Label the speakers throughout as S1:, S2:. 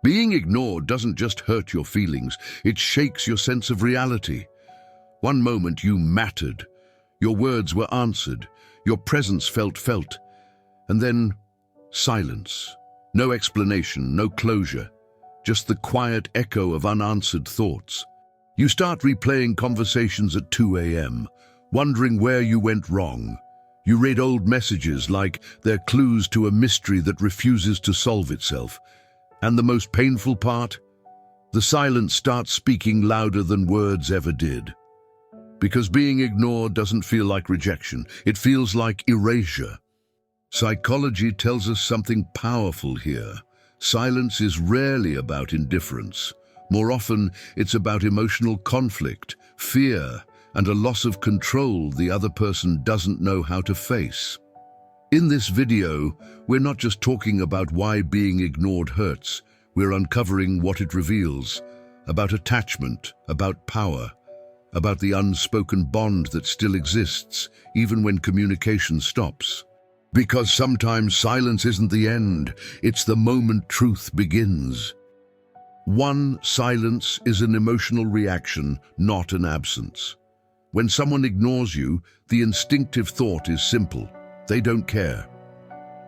S1: Being ignored doesn't just hurt your feelings, it shakes your sense of reality. One moment you mattered, your words were answered, your presence felt, and then silence. No explanation, no closure, just the quiet echo of unanswered thoughts. You start replaying conversations at 2 a.m., wondering where you went wrong. You read old messages like they're clues to a mystery that refuses to solve itself. And the most painful part? The silence starts speaking louder than words ever did. Because being ignored doesn't feel like rejection, it feels like erasure. Psychology tells us something powerful here. Silence is rarely about indifference. More often, it's about emotional conflict, fear, and a loss of control the other person doesn't know how to face. In this video, we're not just talking about why being ignored hurts, we're uncovering what it reveals, about attachment, about power, about the unspoken bond that still exists, even when communication stops. Because sometimes silence isn't the end, it's the moment truth begins. 1. Silence is an emotional reaction, not an absence. When someone ignores you, the instinctive thought is simple: they don't care.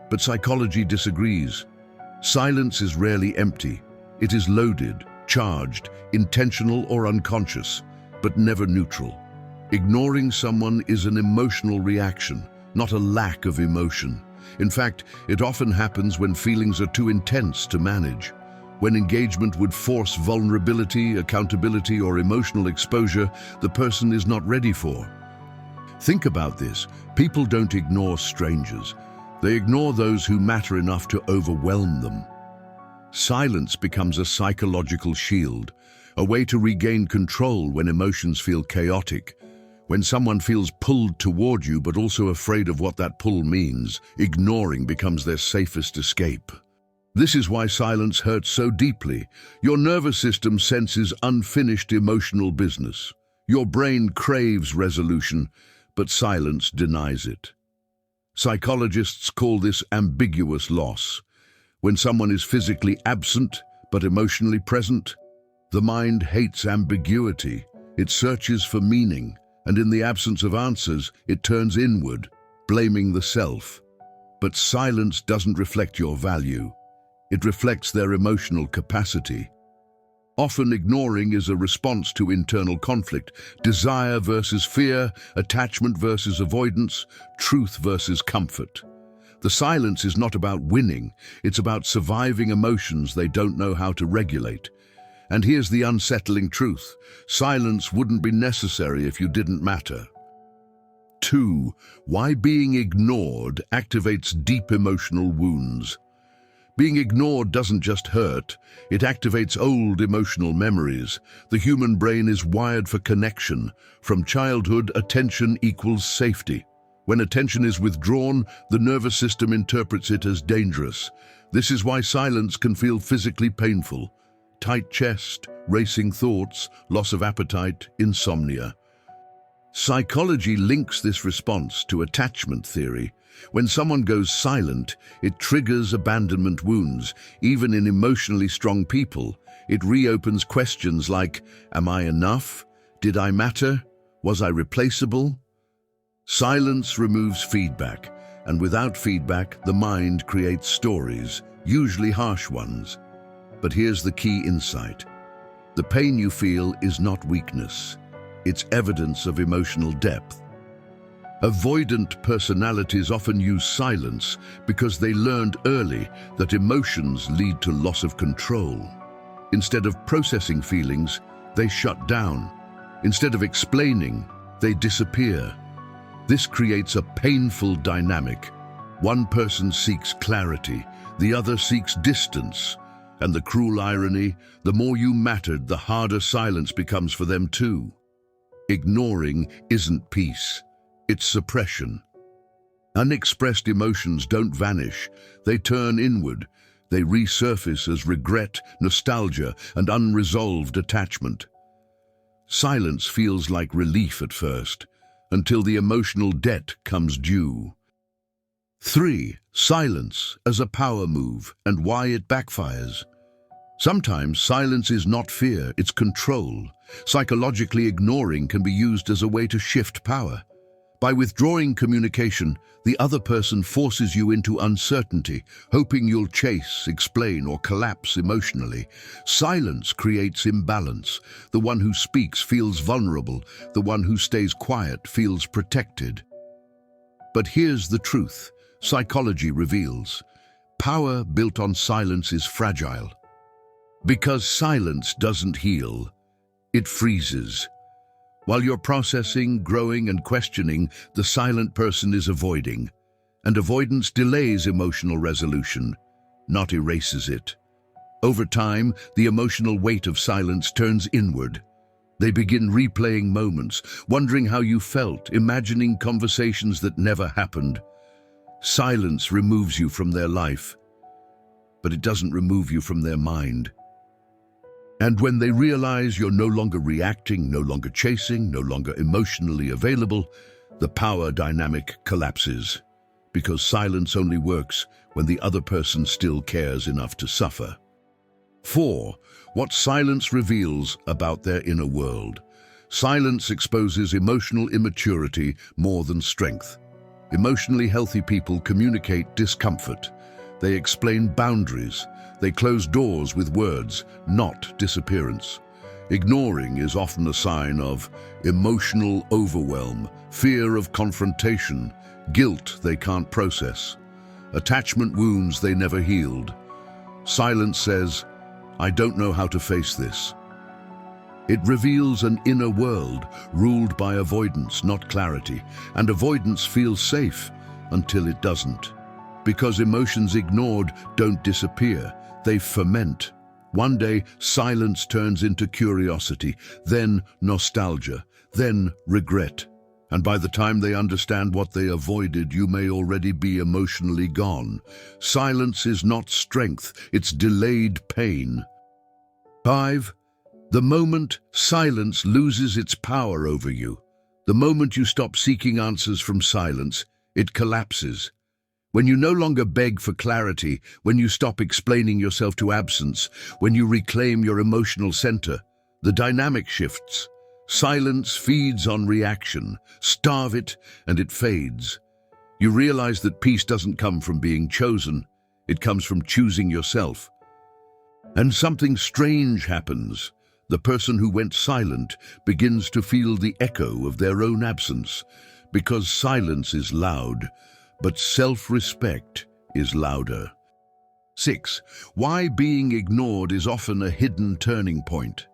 S1: But psychology disagrees. Silence is rarely empty. It is loaded, charged, intentional or unconscious, but never neutral. Ignoring someone is an emotional reaction, not a lack of emotion. In fact, it often happens when feelings are too intense to manage, when engagement would force vulnerability, accountability, or emotional exposure the person is not ready for. Think about this. People don't ignore strangers. They ignore those who matter enough to overwhelm them. Silence becomes a psychological shield, a way to regain control when emotions feel chaotic. When someone feels pulled toward you but also afraid of what that pull means, ignoring becomes their safest escape. This is why silence hurts so deeply. Your nervous system senses unfinished emotional business. Your brain craves resolution, but silence denies it. Psychologists call this ambiguous loss. When someone is physically absent but emotionally present, the mind hates ambiguity. It searches for meaning, and in the absence of answers, it turns inward, blaming the self. But silence doesn't reflect your value. It reflects their emotional capacity. Often ignoring is a response to internal conflict: desire versus fear, attachment versus avoidance, truth versus comfort. The silence is not about winning, it's about surviving emotions they don't know how to regulate. And here's the unsettling truth: silence wouldn't be necessary if you didn't matter. 2. Why being ignored activates deep emotional wounds. Being ignored doesn't just hurt, it activates old emotional memories. The human brain is wired for connection. From childhood, attention equals safety. When attention is withdrawn, the nervous system interprets it as dangerous. This is why silence can feel physically painful. Tight chest, racing thoughts, loss of appetite, insomnia. Psychology links this response to attachment theory. When someone goes silent, it triggers abandonment wounds. Even in emotionally strong people, it reopens questions like, am I enough? Did I matter? Was I replaceable? Silence removes feedback, and without feedback, the mind creates stories, usually harsh ones. But here's the key insight. The pain you feel is not weakness. It's evidence of emotional depth. Avoidant personalities often use silence because they learned early that emotions lead to loss of control. Instead of processing feelings, they shut down. Instead of explaining, they disappear. This creates a painful dynamic. One person seeks clarity, the other seeks distance. And the cruel irony, the more you mattered, the harder silence becomes for them too. Ignoring isn't peace. It's suppression. Unexpressed emotions don't vanish. They turn inward. They resurface as regret, nostalgia, and unresolved attachment. Silence feels like relief at first, until the emotional debt comes due. 3. Silence as a power move and why it backfires. Sometimes silence is not fear, it's control. Psychologically, ignoring can be used as a way to shift power. By withdrawing communication, the other person forces you into uncertainty, hoping you'll chase, explain, or collapse emotionally. Silence creates imbalance. The one who speaks feels vulnerable. The one who stays quiet feels protected. But here's the truth. Psychology reveals. Power built on silence is fragile. Because silence doesn't heal, it freezes. While you're processing, growing, and questioning, the silent person is avoiding. And avoidance delays emotional resolution, not erases it. Over time, the emotional weight of silence turns inward. They begin replaying moments, wondering how you felt, imagining conversations that never happened. Silence removes you from their life, but it doesn't remove you from their mind. And when they realize you're no longer reacting, no longer chasing, no longer emotionally available, the power dynamic collapses. Because silence only works when the other person still cares enough to suffer. 4. What silence reveals about their inner world. Silence exposes emotional immaturity more than strength. Emotionally healthy people communicate discomfort. They explain boundaries. They close doors with words, not disappearance. Ignoring is often a sign of emotional overwhelm, fear of confrontation, guilt they can't process, attachment wounds they never healed. Silence says, "I don't know how to face this." It reveals an inner world ruled by avoidance, not clarity, and avoidance feels safe until it doesn't. Because emotions ignored don't disappear, they ferment. One day, silence turns into curiosity, then nostalgia, then regret. And by the time they understand what they avoided, you may already be emotionally gone. Silence is not strength, it's delayed pain. 5. The moment silence loses its power over you. The moment you stop seeking answers from silence, it collapses. When you no longer beg for clarity, when you stop explaining yourself to absence, when you reclaim your emotional center, the dynamic shifts. Silence feeds on reaction. Starve it, and it fades. You realize that peace doesn't come from being chosen. It comes from choosing yourself. And something strange happens. The person who went silent begins to feel the echo of their own absence, because silence is loud, but self-respect is louder. 6. Why being ignored is often a hidden turning point.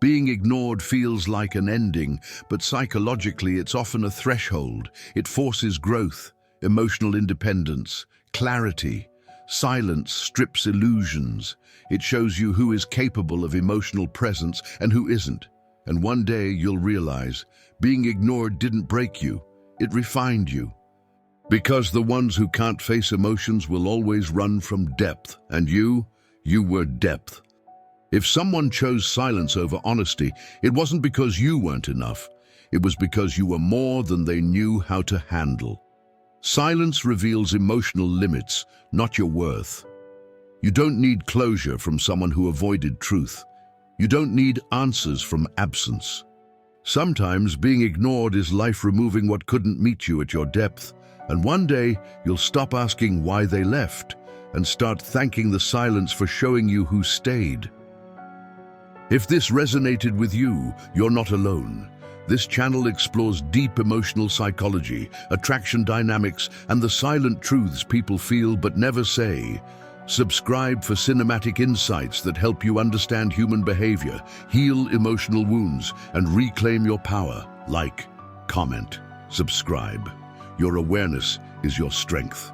S1: Being ignored feels like an ending, but psychologically it's often a threshold. It forces growth, emotional independence, clarity. Silence strips illusions. It shows you who is capable of emotional presence and who isn't. And one day you'll realize, being ignored didn't break you, it refined you. Because the ones who can't face emotions will always run from depth, and you were depth. If someone chose silence over honesty, it wasn't because you weren't enough. It was because you were more than they knew how to handle. Silence reveals emotional limits, not your worth. You don't need closure from someone who avoided truth. You don't need answers from absence. Sometimes being ignored is life removing what couldn't meet you at your depth. And one day, you'll stop asking why they left and start thanking the silence for showing you who stayed. If this resonated with you, you're not alone. This channel explores deep emotional psychology, attraction dynamics, and the silent truths people feel but never say. Subscribe for cinematic insights that help you understand human behavior, heal emotional wounds, and reclaim your power. Like, comment, subscribe. Your awareness is your strength.